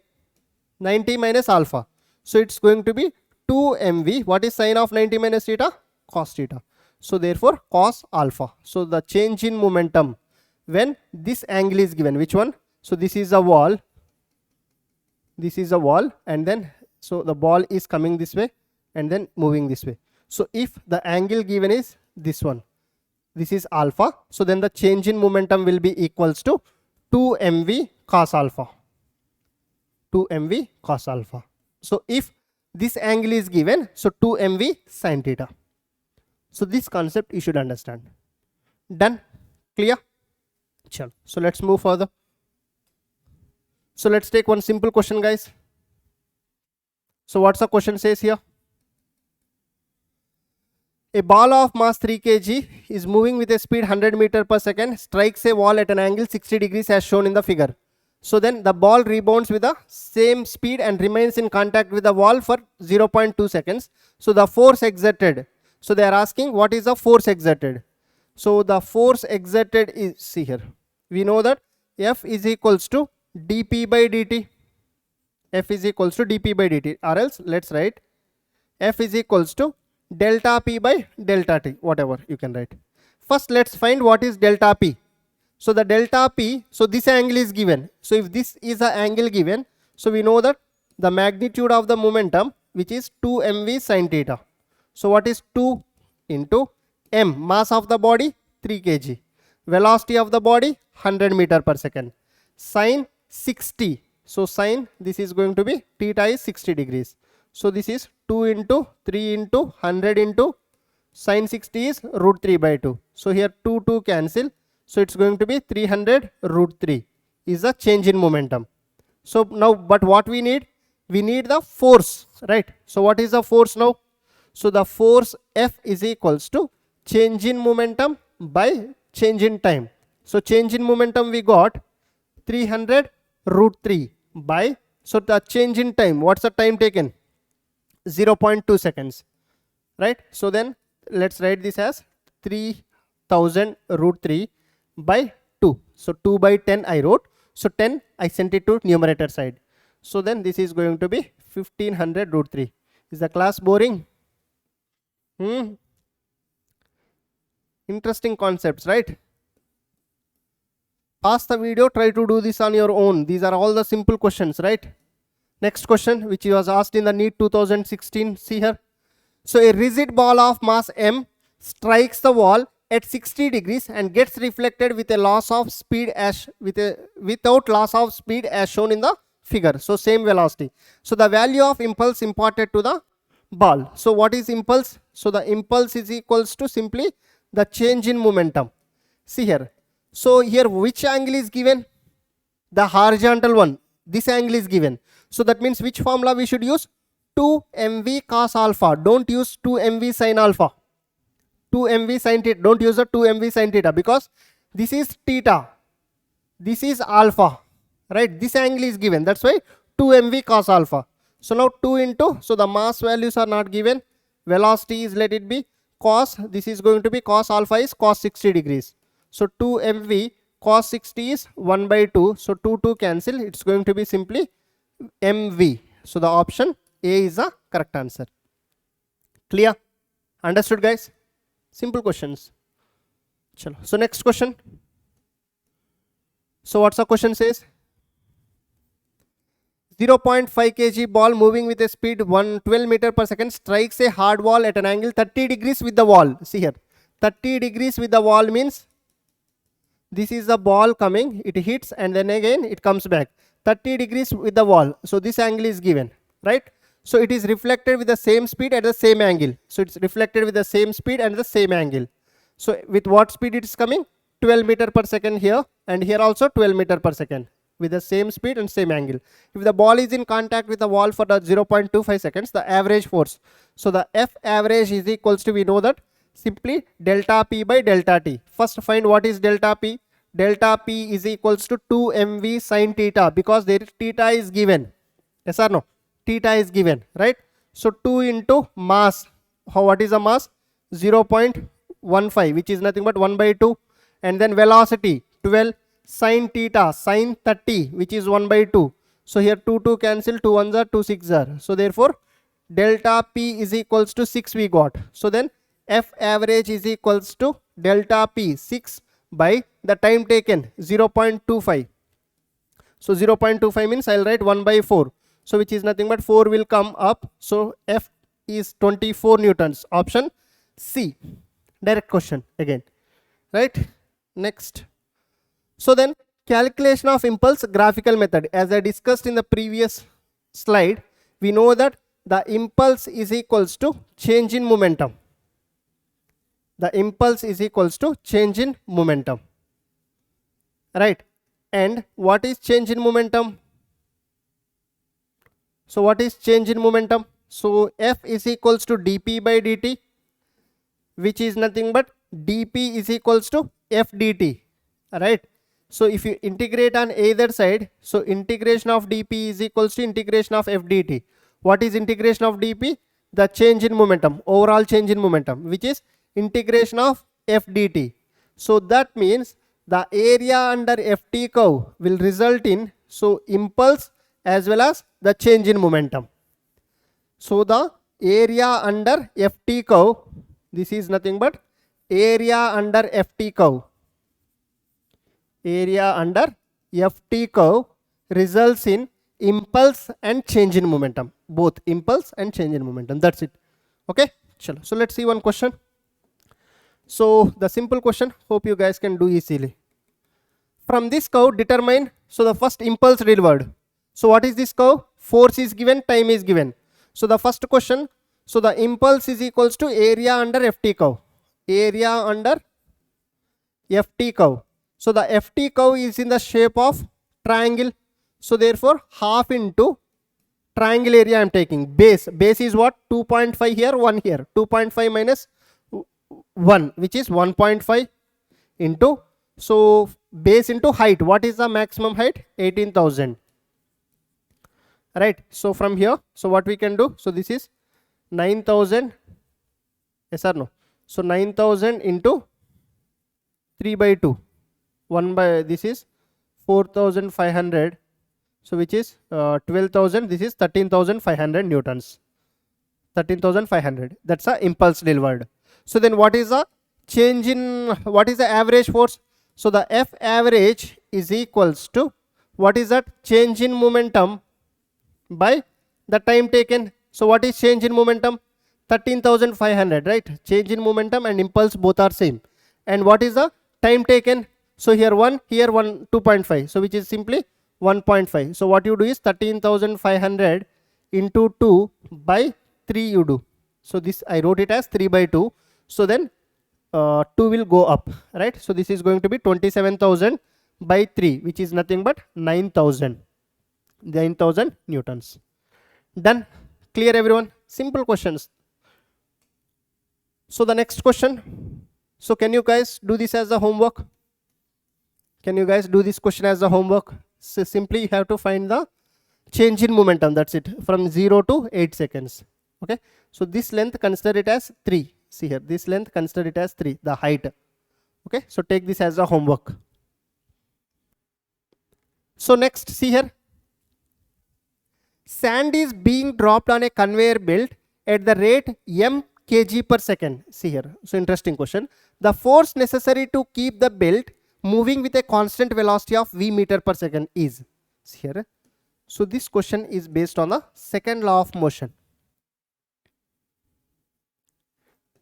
90 minus alpha. So it's going to be 2 mv, what is sine of 90 minus theta? Cos theta. So therefore cos alpha. So the change in momentum when this angle is given, which one? So this is a wall, and then so the ball is coming this way and then moving this way. So if the angle given is this one, this is alpha, so then the change in momentum will be equals to 2 mv cos alpha, 2 mv cos alpha. So if this angle is given, so 2 mv sin theta. So this concept you should understand. Done? Clear? Chalo. So let's move further. So let's take one simple question, guys. So what's the question says here? A ball of mass 3 kg is moving with a speed 100 meter per second, strikes a wall at an angle 60 degrees as shown in the figure. So then the ball rebounds with the same speed and remains in contact with the wall for 0.2 seconds. So the force exerted. So they are asking what is the force exerted. So the force exerted is, see here, we know that F is equals to dp by dt. F is equals to dp by dt, or else let's write F is equals to delta p by delta t, whatever you can write. First let's find what is delta p. So the delta p, so this angle is given. So if this is the angle given, so we know that the magnitude of the momentum, which is 2 mv sin theta. So what is 2 into m, mass of the body 3 kg, velocity of the body 100 meter per second, sine 60. So sine, this is going to be theta is 60 degrees. So this is 2 into 3 into 100 into sine 60 is root 3 by 2. So here 2 cancel. So it's going to be 300 root 3 is the change in momentum. So now, but what we need the force, right? So what is the force now? So the force F is equals to change in momentum by change in time. So change in momentum we got 300 root 3 by, so the change in time, what's the time taken? 0.2 seconds, right? So then let's write this as 3000 root 3 by 2. So 2 by 10 I wrote. So 10 I sent it to numerator side. So then this is going to be 1500 root 3. Is the class boring? Interesting concepts, right? Pause the video, try to do this on your own. These are all the simple questions, right? Next question, which was asked in the NEET 2016. See here. So a rigid ball of mass m strikes the wall at 60 degrees and gets reflected with a loss of speed as without loss of speed as shown in the figure. So same velocity. So the value of impulse imparted to the ball. So what is impulse? So the impulse is equals to simply the change in momentum. See here. So here which angle is given? The horizontal one. This angle is given. So that means which formula we should use? 2 mv cos alpha. Don't use 2 mv sin alpha. 2 mv sin theta. Don't use the 2 mv sin theta because this is theta. This is alpha. Right? This angle is given. That's why 2 mv cos alpha. So now 2 into, so the mass values are not given. Velocity is, let it be cos. This is going to be cos alpha is cos 60 degrees. So 2 mv cos 60 is 1 by 2. So 2 cancel. It's going to be simply mv. So the option A is the correct answer. Clear? Understood, guys? Simple questions. Chalo. So next question. So what's the question says? 0.5 kg ball moving with a speed 112 meter per second strikes a hard wall at an angle 30 degrees with the wall. See here. 30 degrees with the wall means this is the ball coming, it hits and then again it comes back. 30 degrees with the wall. So this angle is given, right? So it is reflected with the same speed at the same angle. So it's reflected with the same speed and the same angle. So with what speed it is coming? 12 meter per second here and here also 12 meter per second with the same speed and same angle. If the ball is in contact with the wall for the 0.25 seconds, the average force. So the F average is equals to, we know that simply delta P by delta T. First find what is delta P. Delta P is equals to 2 mv sin theta because there theta is given. Yes or no? Theta is given, right? So 2 into mass. What is the mass? 0.15, which is nothing but 1 by 2. And then velocity 12 sin theta sin 30, which is 1 by 2. So here 2 cancel, 2 1s are 2 6s are. So therefore delta P is equals to 6 we got. So then F average is equals to delta P 6 by the time taken 0.25. So 0.25 means I'll write 1 by 4. So which is nothing but 4 will come up. So F is 24 newtons. Option C. Direct question again, right? Next. So then calculation of impulse graphical method. As I discussed in the previous slide, we know that the impulse is equals to change in momentum. The impulse is equals to change in momentum, right? And what is change in momentum? So what is change in momentum? So F is equals to dp by dt, which is nothing but dp is equals to f dt, right? So if you integrate on either side, so integration of dp is equals to integration of f dt. What is integration of dp? The change in momentum, overall change in momentum, which is integration of f dt. So that means the area under ft curve will result in so impulse as well as the change in momentum. So the area under ft curve, this is nothing but area under ft curve. Area under ft curve results in impulse and change in momentum. Both impulse and change in momentum. That's it. Okay. Chalo. So let's see one question. So the simple question, hope you guys can do easily. From this curve determine, so the first impulse delivered. So what is this curve? Force is given, time is given. So the first question, so the impulse is equals to area under FT curve. Area under FT curve. So the FT curve is in the shape of triangle. So therefore half into triangle area I am taking. Base is what? 2.5 here, 1 here. 2.5 minus 1, which is 1.5 into, so base into height. What is the maximum height? 18,000. Right. So from here, so what we can do? So this is 9,000. Yes or no? So 9,000 into 3 by 2. 1 by, this is 4,500. So which is 12,000. This is 13,500 newtons. 13,500. That's the impulse delivered. So then what is the change in, what is the average force? So the F average is equals to, what is that? Change in momentum by the time taken. So what is change in momentum? 13,500, right? Change in momentum and impulse both are same. And what is the time taken? So here 1, here 1, 2.5. So which is simply 1.5. So what you do is 13,500 into 2 by 3 you do. So this I wrote it as 3 by 2. So then 2 will go up, right? So this is going to be 27,000 by 3, which is nothing but 9,000 newtons. Done? Clear everyone? Simple questions. So the next question. So can you guys do this as a homework? Can you guys do this question as a homework? So simply you have to find the change in momentum. That's it. From 0 to 8 seconds. Okay. So this length, consider it as 3. See here. This length, consider it as 3. The height. Okay. So take this as a homework. So next, see here. Sand is being dropped on a conveyor belt at the rate m kg per second. See here. So interesting question. The force necessary to keep the belt moving with a constant velocity of v meter per second is. See here. So this question is based on the second law of motion.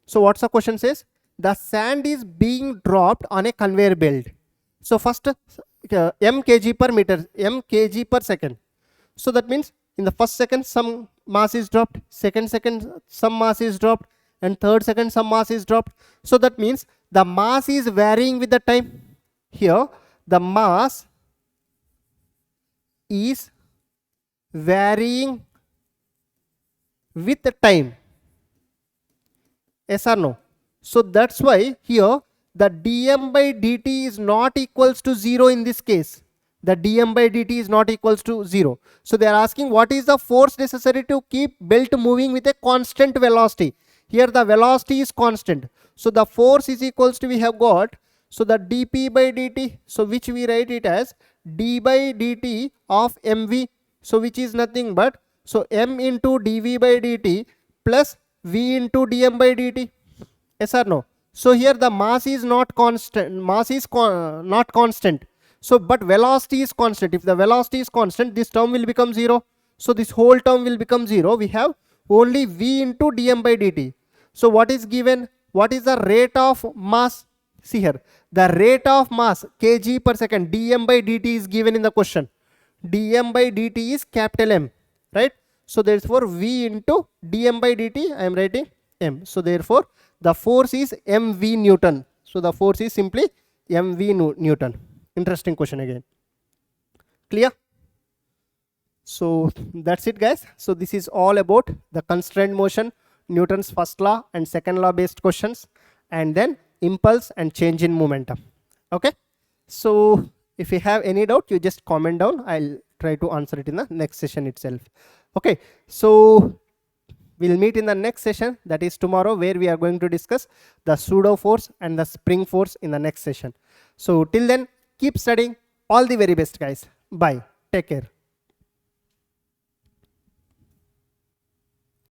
So what's the question says? The sand is being dropped on a conveyor belt. So first m kg per meter, m kg per second. So that means in the first second some mass is dropped, second some mass is dropped, and third second some mass is dropped. So that means the mass is varying with the time. Here the mass is varying with the time. Yes or no? So that's why here the dm by dt is not equals to 0 in this case. The dm by dt is not equals to 0. So they are asking what is the force necessary to keep belt moving with a constant velocity. Here the velocity is constant. So the force is equals to, we have got, so the dp by dt, so which we write it as d by dt of mv. So which is nothing but, so m into dv by dt plus v into dm by dt. Yes or no? So here the mass is not constant, mass is not constant. So but velocity is constant. If the velocity is constant, this term will become 0. So this whole term will become 0. We have only v into dm by dt. So what is given? What is the rate of mass? See here, the rate of mass kg per second, dm by dt is given in the question. Dm by dt is capital M, right? So therefore v into dm by dt I am writing m. So therefore the force is mv Newton. So the force is simply mv Newton. Interesting question again. Clear? So that's it guys. So this is all about the constraint motion, Newton's first law and second law based questions, and then impulse and change in momentum. Okay. So if you have any doubt, you just comment down. I'll try to answer it in the next session itself. Okay. So we'll meet in the next session, that is tomorrow, where we are going to discuss the pseudo force and the spring force in the next session. So till then, keep studying. All the very best guys. Bye. Take care.